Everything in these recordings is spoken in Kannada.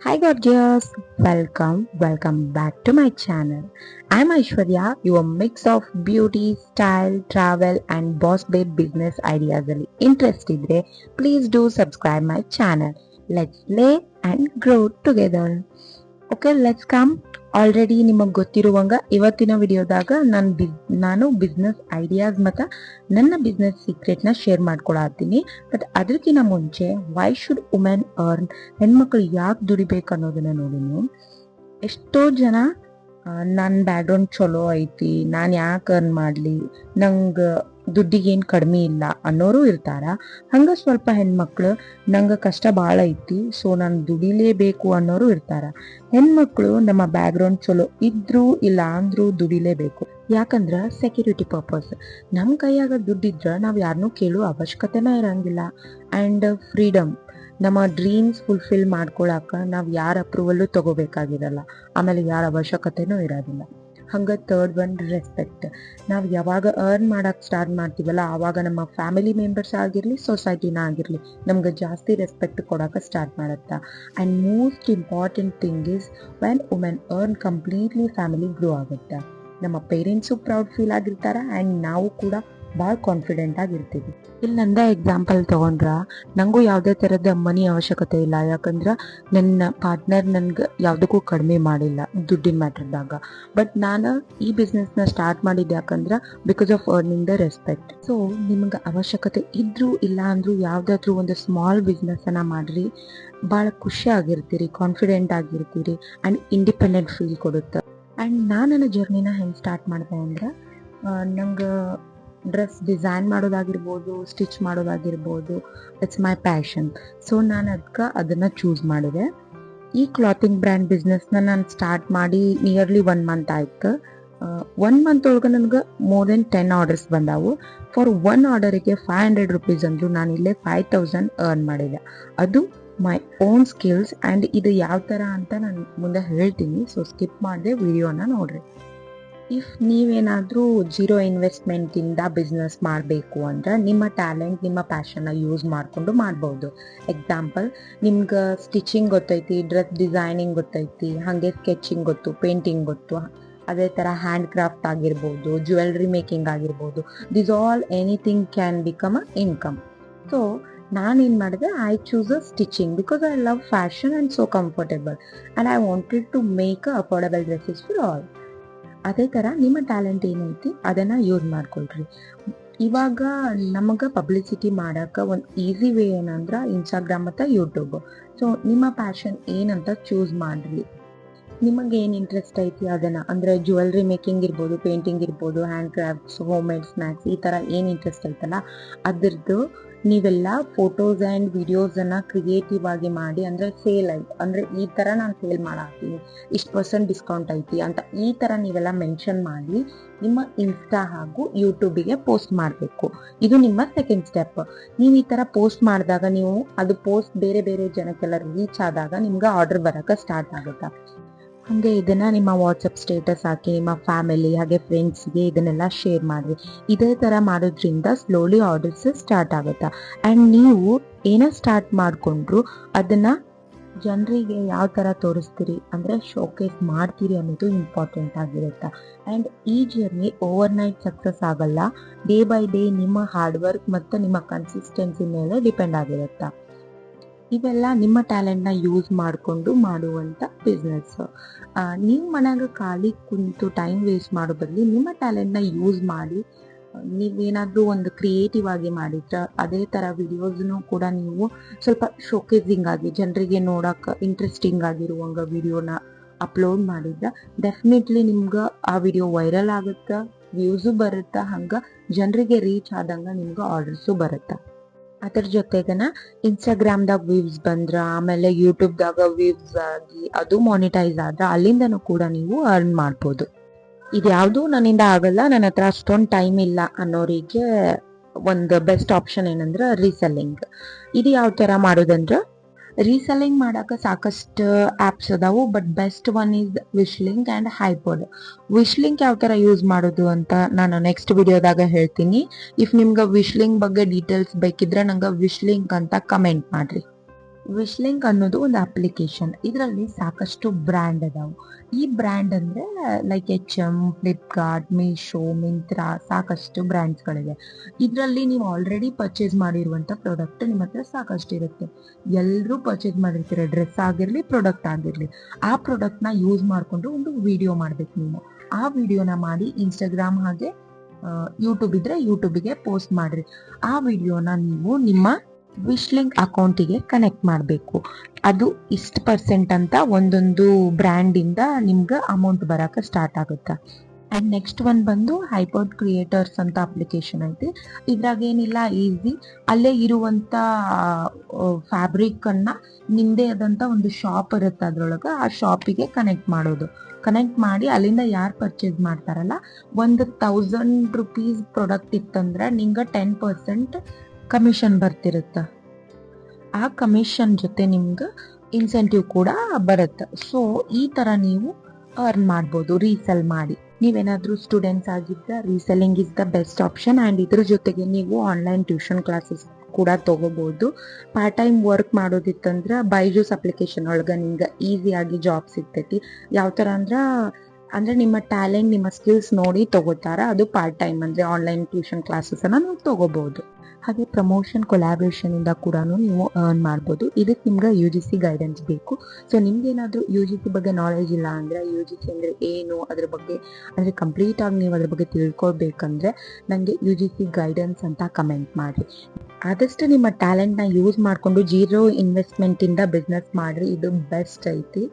Hi gorgeous, welcome back to my channel. I'm Aishwarya, your mix of beauty, style, travel and boss babe business ideas ಅಲ್ಲಿ interest ಇದ್ರೆ please do subscribe my channel. Let's play and grow together. Okay, let's come. Already ನಿಮಗೆ ಗೊತ್ತಿರುವಂಗ ಇವತ್ತಿನ ವಿಡಿಯೋದಾಗ ನಾನು ಬಿಸ್ನೆಸ್ ಐಡಿಯಾಸ್ ಮತ್ತು ನನ್ನ ಬಿಸ್ನೆಸ್ ಸೀಕ್ರೆಟ್ನ ಶೇರ್ ಮಾಡ್ಕೊಳತ್ತೀನಿ. ಬಟ್ ಅದಕ್ಕಿಂತ ಮುಂಚೆ ವೈ ಶುಡ್ ವುಮೆನ್ ಅರ್ನ್, ಹೆಣ್ಮಕ್ಳು ಯಾಕೆ ದುಡಿಬೇಕು ಅನ್ನೋದನ್ನ ನೋಡಿನಿ. ಎಷ್ಟೋ ಜನ ನನ್ನ ಬ್ಯಾಕ್ಗ್ರೌಂಡ್ ಚಲೋ ಐತಿ, ನಾನು ಯಾಕೆ ಅರ್ನ್ ಮಾಡಲಿ, ನಂಗೆ ದುಡ್ಡಿಗೇನು ಕಡಿಮೆ ಇಲ್ಲ ಅನ್ನೋರು ಇರ್ತಾರ. ಹಂಗೆ ಸ್ವಲ್ಪ ಹೆಣ್ಮಕ್ಳು ನಂಗೆ ಕಷ್ಟ ಭಾಳ ಐತಿ ಸೊ ನಾನು ದುಡಿಲೇಬೇಕು ಅನ್ನೋರು ಇರ್ತಾರ. ಹೆಣ್ಮಕ್ಳು ನಮ್ಮ ಬ್ಯಾಕ್ಗ್ರೌಂಡ್ ಚಲೋ ಇದ್ರೂ ಇಲ್ಲ ಅಂದ್ರೂ ದುಡಿಲೇಬೇಕು. ಯಾಕಂದ್ರೆ ಸೆಕ್ಯೂರಿಟಿ ಪರ್ಪಸ್. ನಮ್ಮ ಕೈಯಾಗ ದುಡ್ಡಿದ್ರೆ ನಾವು ಯಾರನ್ನೂ ಕೇಳೋ ಅವಶ್ಯಕತೆನೇ ಇರಂಗಿಲ್ಲ. ಆ್ಯಂಡ್ ಫ್ರೀಡಮ್, ನಮ್ಮ ಡ್ರೀಮ್ಸ್ ಫುಲ್ಫಿಲ್ ಮಾಡ್ಕೊಳಕ ನಾವು ಯಾರ ಅಪ್ರೂವಲ್ಲು ತಗೋಬೇಕಾಗಿರಲ್ಲ, ಆಮೇಲೆ ಯಾರ ಅವಶ್ಯಕತೆನೂ ಇರೋದಿಲ್ಲ. ಹಂಗೆ ಥರ್ಡ್ ಒನ್ ರೆಸ್ಪೆಕ್ಟ್. ನಾವು ಯಾವಾಗ ಅರ್ನ್ ಮಾಡಕ್ಕೆ ಸ್ಟಾರ್ಟ್ ಮಾಡ್ತೀವಲ್ಲ ಆವಾಗ ನಮ್ಮ ಫ್ಯಾಮಿಲಿ ಮೆಂಬರ್ಸ್ ಆಗಿರಲಿ, ಸೊಸೈಟಿನ ಆಗಿರಲಿ ನಮ್ಗೆ ಜಾಸ್ತಿ ರೆಸ್ಪೆಕ್ಟ್ ಕೊಡೋಕೆ ಸ್ಟಾರ್ಟ್ ಮಾಡುತ್ತಾ. And most important thing is when women earn completely family grow ಆಗುತ್ತೆ. ನಮ್ಮ ಪೇರೆಂಟ್ಸು ಪ್ರೌಡ್ ಫೀಲ್ ಆಗಿರ್ತಾರೆ ಆ್ಯಂಡ್ ನಾವು ಕೂಡ ಭಾಳ ಕಾನ್ಫಿಡೆಂಟ್ ಆಗಿರ್ತೀವಿ. ಇಲ್ಲಿ ನಂದೇ ಎಕ್ಸಾಂಪಲ್ ತೊಗೊಂಡ್ರ ನನಗೂ ಯಾವುದೇ ಥರದ ಮನಿ ಅವಶ್ಯಕತೆ ಇಲ್ಲ. ಯಾಕಂದ್ರೆ ನನ್ನ ಪಾರ್ಟ್ನರ್ ನನ್ಗೆ ಯಾವುದಕ್ಕೂ ಕಡಿಮೆ ಮಾಡಿಲ್ಲ ದುಡ್ಡಿನ ಮ್ಯಾಟ್ರದಾಗ. ಬಟ್ ನಾನು ಈ ಬಿಸ್ನೆಸ್ನ ಸ್ಟಾರ್ಟ್ ಮಾಡಿದ್ದೆ ಯಾಕಂದ್ರೆ because of earning the respect. So ನಿಮ್ಗೆ ಅವಶ್ಯಕತೆ ಇದ್ರೂ ಇಲ್ಲ ಅಂದ್ರೂ ಯಾವುದಾದ್ರೂ ಒಂದು ಸ್ಮಾಲ್ ಬಿಸ್ನೆಸ್ಸನ್ನು ಮಾಡಿರಿ, ಭಾಳ ಖುಷಿ ಆಗಿರ್ತೀರಿ, ಕಾನ್ಫಿಡೆಂಟ್ ಆಗಿರ್ತೀರಿ ಆ್ಯಂಡ್ ಇಂಡಿಪೆಂಡೆಂಟ್ ಫೀಲ್ ಕೊಡುತ್ತೆ. ಆ್ಯಂಡ್ ನಾನು ನನ್ನ ಜರ್ನಿನ ಹೆಂಗೆ ಸ್ಟಾರ್ಟ್ ಮಾಡಿದೆ ಅಂದ್ರೆ, ನಂಗೆ ಡ್ರೆಸ್ ಡಿಸೈನ್ ಮಾಡೋದಾಗಿರ್ಬೋದು, ಸ್ಟಿಚ್ ಮಾಡೋದಾಗಿರ್ಬೋದು, ಇಟ್ಸ್ ಮೈ ಪ್ಯಾಷನ್. ಸೊ ನಾನು ಅದನ್ನು ಚೂಸ್ ಮಾಡಿದೆ. ಈ ಕ್ಲಾತಿಂಗ್ ಬ್ರ್ಯಾಂಡ್ ಬಿಸ್ನೆಸ್ನ ನಾನು ಸ್ಟಾರ್ಟ್ ಮಾಡಿ ನಿಯರ್ಲಿ 1 ಮಂತ್ ಆಯ್ತು. 1 ಮಂತ್ ಒಳಗೆ ನನಗೆ ಮೋರ್ ದೆನ್ 10 ಆರ್ಡರ್ಸ್ ಬಂದಾವು. ಫಾರ್ 1 ಆರ್ಡರಿಗೆ 500 ರುಪೀಸ್ ಅಂದರು ನಾನು ಇಲ್ಲೇ 5000 ಅರ್ನ್ ಮಾಡಿದೆ. ಅದು ಮೈ ಓನ್ ಸ್ಕಿಲ್ಸ್. ಆ್ಯಂಡ್ ಇದು ಯಾವ ಥರ ಅಂತ ನಾನು ಮುಂದೆ ಹೇಳ್ತೀನಿ, ಸೊ ಸ್ಕಿಪ್ ಮಾಡಿದೆ ವಿಡಿಯೋನ ನೋಡ್ರಿ. ಇಫ್ ನೀವೇನಾದರೂ ಜೀರೋ ಇನ್ವೆಸ್ಟ್ಮೆಂಟಿಂದ ಬಿಸ್ನೆಸ್ ಮಾಡಬೇಕು ಅಂದ್ರೆ ನಿಮ್ಮ ಟ್ಯಾಲೆಂಟ್, ನಿಮ್ಮ ಪ್ಯಾಷನ್ನ ಯೂಸ್ ಮಾಡಿಕೊಂಡು ಮಾಡ್ಬೋದು. ಎಕ್ಸಾಂಪಲ್, ನಿಮ್ಗೆ ಸ್ಟಿಚಿಂಗ್ ಗೊತ್ತೈತಿ, ಡ್ರೆಸ್ ಡಿಸೈನಿಂಗ್ ಗೊತ್ತೈತಿ, ಹಾಗೆ ಸ್ಕೆಚಿಂಗ್ ಗೊತ್ತು, ಪೇಂಟಿಂಗ್ ಗೊತ್ತು, ಅದೇ ಥರ ಹ್ಯಾಂಡ್ ಕ್ರಾಫ್ಟ್ ಆಗಿರ್ಬೋದು, ಜ್ಯುವೆಲ್ರಿ ಮೇಕಿಂಗ್ ಆಗಿರ್ಬೋದು. This all anything can become a income. So ನಾನೇನು ಮಾಡಿದೆ, I choose a stitching because I love fashion and so comfortable and I wanted to make a affordable dresses for all. ಅದೇ ಥರ ನಿಮ್ಮ ಟ್ಯಾಲೆಂಟ್ ಏನೈತಿ ಅದನ್ನು ಯೂಸ್ ಮಾಡ್ಕೊಳ್ರಿ. ಇವಾಗ ನಮಗೆ ಪಬ್ಲಿಸಿಟಿ ಮಾಡೋಕೆ ಒಂದು ಈಸಿ ವೇ ಏನಂದ್ರೆ ಇನ್ಸ್ಟಾಗ್ರಾಮ್ ಮತ್ತು ಯೂಟ್ಯೂಬ್. ಸೊ ನಿಮ್ಮ ಪ್ಯಾಷನ್ ಏನಂತ ಚೂಸ್ ಮಾಡಿರಿ. ನಿಮಗೆ ಏನು ಇಂಟ್ರೆಸ್ಟ್ ಐತಿ ಅದನ್ನು, ಅಂದರೆ ಜ್ಯುವೆಲ್ರಿ ಮೇಕಿಂಗ್ ಇರ್ಬೋದು, ಪೇಂಟಿಂಗ್ ಇರ್ಬೋದು, hand crafts, home made snacks, ಈ ಥರ ಏನು ಇಂಟ್ರೆಸ್ಟ್ ಐತಲ್ಲ ಅದ್ರದ್ದು ನೀವೆಲ್ಲ ಫೋಟೋಸ್ ಆ್ಯಂಡ್ ವಿಡಿಯೋಸನ್ನು ಕ್ರಿಯೇಟಿವ್ ಆಗಿ ಮಾಡಿ, ಅಂದರೆ ಸೇಲ್ ಐತಿ ಅಂದರೆ ಈ ಥರ ನಾನು ಸೇಲ್ ಮಾಡಾಕ್ತೀನಿ, ಇಷ್ಟು % ಡಿಸ್ಕೌಂಟ್ ಐತಿ ಅಂತ ಈ ಥರ ನೀವೆಲ್ಲ ಮೆನ್ಷನ್ ಮಾಡಿ ನಿಮ್ಮ ಇನ್ಸ್ಟಾ ಹಾಗೂ ಯೂಟ್ಯೂಬಿಗೆ ಪೋಸ್ಟ್ ಮಾಡಬೇಕು. ಇದು ನಿಮ್ಮ ಸೆಕೆಂಡ್ ಸ್ಟೆಪ್. ನೀವು ಈ ಥರ ಪೋಸ್ಟ್ ಮಾಡಿದಾಗ ನೀವು ಅದು ಪೋಸ್ಟ್ ಬೇರೆ ಬೇರೆ ಜನಕ್ಕೆಲ್ಲ ರೀಚ್ ಆದಾಗ ನಿಮ್ಗೆ ಆರ್ಡರ್ ಬರೋಕ್ಕೆ ಸ್ಟಾರ್ಟ್ ಆಗುತ್ತೆ. ಹಾಗೆ ಇದನ್ನು ನಿಮ್ಮ ವಾಟ್ಸಪ್ ಸ್ಟೇಟಸ್ ಹಾಕಿ ನಿಮ್ಮ ಫ್ಯಾಮಿಲಿ ಹಾಗೆ ಫ್ರೆಂಡ್ಸ್ಗೆ ಇದನ್ನೆಲ್ಲ ಶೇರ್ ಮಾಡಿರಿ. ಇದೇ ಥರ ಮಾಡೋದ್ರಿಂದ ಸ್ಲೋಲಿ ಆರ್ಡರ್ಸ್ ಸ್ಟಾರ್ಟ್ ಆಗುತ್ತೆ. ಆ್ಯಂಡ್ ನೀವು ಏನೋ ಸ್ಟಾರ್ಟ್ ಮಾಡಿಕೊಂಡ್ರು ಅದನ್ನು ಜನರಿಗೆ ಯಾವ ಥರ ತೋರಿಸ್ತೀರಿ ಅಂದರೆ ಶೋಕೇಸ್ ಮಾಡ್ತೀರಿ ಅನ್ನೋದು ಇಂಪಾರ್ಟೆಂಟ್ ಆಗಿರುತ್ತೆ. ಆ್ಯಂಡ್ ಈ ಜರ್ನಿ ಓವರ್ನೈಟ್ ಸಕ್ಸಸ್ ಆಗಲ್ಲ. ಡೇ ಬೈ ಡೇ ನಿಮ್ಮ ಹಾರ್ಡ್ ವರ್ಕ್ ಮತ್ತು ನಿಮ್ಮ ಕನ್ಸಿಸ್ಟೆನ್ಸಿ ಮೇಲೆ ಡಿಪೆಂಡ್ ಆಗಿರುತ್ತೆ. ಇವೆಲ್ಲ ನಿಮ್ಮ ಟ್ಯಾಲೆಂಟ್ನ ಯೂಸ್ ಮಾಡಿಕೊಂಡು ಮಾಡುವಂಥ ಬಿಸ್ನೆಸ್. ನೀವು ಮನ್ಯಾಗ ಖಾಲಿ ಕುಂತು ಟೈಮ್ ವೇಸ್ಟ್ ಮಾಡೋ ಬದಲು ನಿಮ್ಮ ಟ್ಯಾಲೆಂಟ್ನ ಯೂಸ್ ಮಾಡಿ ನೀವೇನಾದರೂ ಒಂದು ಕ್ರಿಯೇಟಿವ್ ಆಗಿ ಮಾಡಿದ್ರೆ ಅದೇ ಥರ ವಿಡಿಯೋಸ್ನು ಕೂಡ ನೀವು ಸ್ವಲ್ಪ ಶೋಕೇಸಿಂಗ್ ಆಗಿ ಜನರಿಗೆ ನೋಡೋಕೆ ಇಂಟ್ರೆಸ್ಟಿಂಗ್ ಆಗಿರುವಂಗೆ ವಿಡಿಯೋನ ಅಪ್ಲೋಡ್ ಮಾಡಿದ್ರೆ ಡೆಫಿನೆಟ್ಲಿ ನಿಮ್ಗೆ ಆ ವಿಡಿಯೋ ವೈರಲ್ ಆಗುತ್ತೆ, ವ್ಯೂಸು ಬರುತ್ತೆ, ಹಂಗೆ ಜನರಿಗೆ ರೀಚ್ ಆದಂಗೆ ನಿಮ್ಗೆ ಆರ್ಡರ್ಸು ಬರುತ್ತೆ. ಅದ್ರ ಜೊತೆಗನ ಇನ್ಸ್ಟಾಗ್ರಾಮ್ದಾಗ ವ್ಯೂಸ್ ಬಂದ್ರೆ ಆಮೇಲೆ ಯೂಟ್ಯೂಬ್ದಾಗ ವ್ಯೂಸ್ ಆಗಿ ಅದು ಮಾನಿಟೈಸ್ ಆದ್ರೆ ಅಲ್ಲಿಂದನೂ ಕೂಡ ನೀವು ಅರ್ನ್ ಮಾಡ್ಬೋದು. ಇದ್ಯಾವುದು ನನ್ನಿಂದ ಆಗಲ್ಲ, ನನ್ನ ಹತ್ರ ಅಷ್ಟೊಂದು ಟೈಮ್ ಇಲ್ಲ ಅನ್ನೋರಿಗೆ ಒಂದು ಬೆಸ್ಟ್ ಆಪ್ಷನ್ ಏನಂದ್ರೆ ರೀಸೆಲ್ಲಿಂಗ್. ಇದು ಯಾವ ಥರ ಮಾಡೋದಂದ್ರೆ, ರೀಸೆಲ್ಲಿಂಗ್ ಮಾಡೋಕೆ ಸಾಕಷ್ಟು ಆ್ಯಪ್ಸ್ ಅದಾವು, but best one is Wishlink and Hypd. Wishlink ಯಾವ ಥರ ಯೂಸ್ ಮಾಡೋದು ಅಂತ ನಾನು ನೆಕ್ಸ್ಟ್ ವಿಡಿಯೋದಾಗ ಹೇಳ್ತೀನಿ. ಇಫ್ ನಿಮ್ಗೆ ವಿಶ್ಲಿಂಕ್ ಬಗ್ಗೆ ಡೀಟೇಲ್ಸ್ ಬೇಕಿದ್ರೆ ನಂಗೆ ವಿಶ್ಲಿಂಕ್ ಅಂತ ಕಮೆಂಟ್ ಮಾಡಿರಿ. ವಿಶ್ಲಿಂಕ್ ಅನ್ನೋದು ಒಂದು ಅಪ್ಲಿಕೇಶನ್. ಇದರಲ್ಲಿ ಸಾಕಷ್ಟು ಬ್ರ್ಯಾಂಡ್ ಅದಾವು. ಈ ಬ್ರ್ಯಾಂಡ್ ಅಂದ್ರೆ ಲೈಕ್ HM, ಫ್ಲಿಪ್ಕಾರ್ಟ್, ಮೀಶೋ, ಮಿಂತ್ರಾ, ಸಾಕಷ್ಟು ಬ್ರ್ಯಾಂಡ್ಸ್ಗಳಿದೆ. ಇದರಲ್ಲಿ ನೀವು ಆಲ್ರೆಡಿ ಪರ್ಚೇಸ್ ಮಾಡಿರುವಂಥ ಪ್ರಾಡಕ್ಟ್ ನಿಮ್ಮ ಹತ್ರ ಸಾಕಷ್ಟು ಇರುತ್ತೆ. ಎಲ್ಲರೂ ಪರ್ಚೇಸ್ ಮಾಡಿರ್ತೀರ, ಡ್ರೆಸ್ ಆಗಿರಲಿ, ಪ್ರಾಡಕ್ಟ್ ಆಗಿರಲಿ. ಆ ಪ್ರಾಡಕ್ಟ್ನ ಯೂಸ್ ಮಾಡಿಕೊಂಡು ಒಂದು ವಿಡಿಯೋ ಮಾಡಬೇಕು ನೀವು. ಆ ವಿಡಿಯೋನ ಮಾಡಿ ಇನ್ಸ್ಟಾಗ್ರಾಮ್ ಹಾಗೆ ಯೂಟ್ಯೂಬ್ ಇದ್ರೆ ಯೂಟ್ಯೂಬಿಗೆ ಪೋಸ್ಟ್ ಮಾಡ್ರಿ. ಆ ವಿಡಿಯೋನ ನೀವು ನಿಮ್ಮ ವಿಶ್ಲಿಂಕ್ ಅಕೌಂಟಿಗೆ ಕನೆಕ್ಟ್ ಮಾಡಬೇಕು. ಅದು ಇಷ್ಟು ಪರ್ಸೆಂಟ್ ಅಂತ ಒಂದೊಂದು ಬ್ರ್ಯಾಂಡಿಂದ ನಿಮ್ಗೆ ಅಮೌಂಟ್ ಬರೋಕೆ ಸ್ಟಾರ್ಟ್ ಆಗುತ್ತೆ. ಆ್ಯಂಡ್ ನೆಕ್ಸ್ಟ್ ಒನ್ ಬಂದು ಹೈಪರ್ಡ್ ಕ್ರಿಯೇಟರ್ಸ್ ಅಂತ ಅಪ್ಲಿಕೇಶನ್ ಐತಿ. ಇದ್ರಾಗ ಏನಿಲ್ಲ, ಈಸಿ ಅಲ್ಲೇ ಇರುವಂಥ ಫ್ಯಾಬ್ರಿಕನ್ನು ನಿಮ್ಮದೇ ಆದಂಥ ಒಂದು ಶಾಪ್ ಇರುತ್ತೆ, ಅದ್ರೊಳಗೆ ಆ ಶಾಪಿಗೆ ಕನೆಕ್ಟ್ ಮಾಡೋದು. ಕನೆಕ್ಟ್ ಮಾಡಿ ಅಲ್ಲಿಂದ ಯಾರು ಪರ್ಚೇಸ್ ಮಾಡ್ತಾರಲ್ಲ, ಒಂದು 1000 ರೂಪೀಸ್ ಪ್ರಾಡಕ್ಟ್ ಇತ್ತಂದ್ರೆ ನಿಂಗೆ 10% ಕಮಿಷನ್ ಬರ್ತಿರುತ್ತೆ. ಆ ಕಮಿಷನ್ ಜೊತೆ ನಿಮ್ಗೆ ಇನ್ಸೆಂಟಿವ್ ಕೂಡ ಬರುತ್ತೆ. ಸೊ ಈ ಥರ ನೀವು ಅರ್ನ್ ಮಾಡ್ಬೋದು ರೀಸೆಲ್ ಮಾಡಿ. ನೀವೇನಾದರೂ ಸ್ಟೂಡೆಂಟ್ಸ್ ಆಗಿದ್ದರೆ reselling is the best option. And ಇದ್ರ ಜೊತೆಗೆ ನೀವು ಆನ್ಲೈನ್ ಟ್ಯೂಷನ್ ಕ್ಲಾಸಸ್ ಕೂಡ ತೊಗೋಬೋದು. ಪಾರ್ಟ್ ಟೈಮ್ ವರ್ಕ್ ಮಾಡೋದಿತ್ತಂದ್ರೆ ಬೈಜೂಸ್ ಅಪ್ಲಿಕೇಶನ್ ಒಳಗೆ ನಿಮ್ಗೆ ಈಸಿಯಾಗಿ ಜಾಬ್ ಸಿಗ್ತೈತಿ. ಯಾವ ಥರ ಅಂದ್ರೆ ನಿಮ್ಮ ಟ್ಯಾಲೆಂಟ್, ನಿಮ್ಮ ಸ್ಕಿಲ್ಸ್ ನೋಡಿ ತಗೋತಾರ. ಅದು ಪಾರ್ಟ್ ಟೈಮ್ ಅಂದರೆ ಆನ್ಲೈನ್ ಟ್ಯೂಷನ್ ಕ್ಲಾಸಸನ್ನು ನೀವು ತೊಗೋಬೋದು. ಹಾಗೆ ಪ್ರಮೋಷನ್ ಕೊಲಾಬ್ರೇಷನ್ ಇಂದ ಕೂಡ ನೀವು ಅರ್ನ್ ಮಾಡ್ಬೋದು. ಇದಕ್ಕೆ ನಿಮ್ಗೆ UGC ಗೈಡೆನ್ಸ್ ಬೇಕು. ಸೊ ನಿಮ್ಗೇನಾದರೂ UGC ಬಗ್ಗೆ ನಾಲೆಜ್ ಇಲ್ಲ ಅಂದರೆ, UGC ಅಂದರೆ ಏನು, ಅದ್ರ ಬಗ್ಗೆ ಅಂದರೆ ಕಂಪ್ಲೀಟಾಗಿ ನೀವು ಅದ್ರ ಬಗ್ಗೆ ತಿಳ್ಕೊಳ್ಬೇಕಂದ್ರೆ ನನಗೆ UGC ಗೈಡೆನ್ಸ್ ಅಂತ ಕಮೆಂಟ್ ಮಾಡಿರಿ. ಆದಷ್ಟು ನಿಮ್ಮ ಟ್ಯಾಲೆಂಟ್ನ ಯೂಸ್ ಮಾಡಿಕೊಂಡು 0 ಇನ್ವೆಸ್ಟ್ಮೆಂಟಿಂದ ಬಿಸ್ನೆಸ್ ಮಾಡಿರಿ. ಇದು ಬೆಸ್ಟ್ ಐತಿ.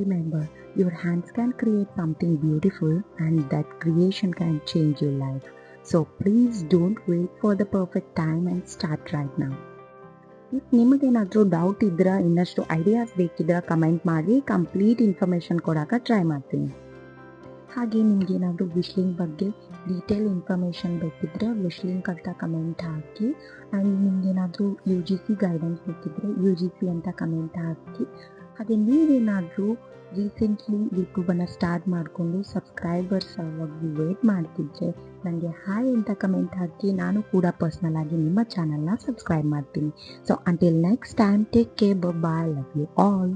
Remember, your hands can create something beautiful and that creation can change your life. So please don't wait for the perfect time and start right now. If ನಿಮಗೇನಾದರೂ ಡೌಟ್ ಇದ್ರೆ, ಇನ್ನಷ್ಟು ಐಡಿಯಾಸ್ ಬೇಕಿದ್ರೆ ಕಮೆಂಟ್ ಮಾಡಿ, ಕಂಪ್ಲೀಟ್ ಇನ್ಫಾರ್ಮೇಷನ್ ಕೊಡೋಕೆ ಟ್ರೈ ಮಾಡ್ತೀನಿ. ಹಾಗೆ ನಿಮಗೇನಾದರೂ ವಿಶ್ಲಿಂಕ್ ಬಗ್ಗೆ ಡೀಟೇಲ್ ಇನ್ಫಾರ್ಮೇಷನ್ ಬೇಕಿದ್ರೆ ವಿಶ್ಲಿಂಕ್ ಅಂತ ಕಮೆಂಟ್ ಹಾಕಿ. ಆ್ಯಂಡ್ ನಿಮಗೇನಾದರೂ UGC ಗೈಡೆನ್ಸ್ ಬೇಕಿದ್ರೆ UGC ಅಂತ ಕಮೆಂಟ್ ಹಾಕಿ. ಹಾಗೆ ನೀವೇನಾದರೂ ರೀಸೆಂಟ್ಲಿ ಯೂಟ್ಯೂಬನ್ನು ಸ್ಟಾರ್ಟ್ ಮಾಡಿಕೊಂಡು ಸಬ್ಸ್ಕ್ರೈಬರ್ಸ್ ಆಗಿ ವೇಟ್ ಮಾಡ್ತಿದ್ರೆ ನನಗೆ ಹಾಯ್ ಅಂತ ಕಮೆಂಟ್ ಹಾಕಿ. ನಾನು ಕೂಡ ಪರ್ಸ್ನಲ್ ಆಗಿ ನಿಮ್ಮ ಚಾನಲ್ನ ಸಬ್ಸ್ಕ್ರೈಬ್ ಮಾಡ್ತೀನಿ. So until next time, take care, bye, love you all.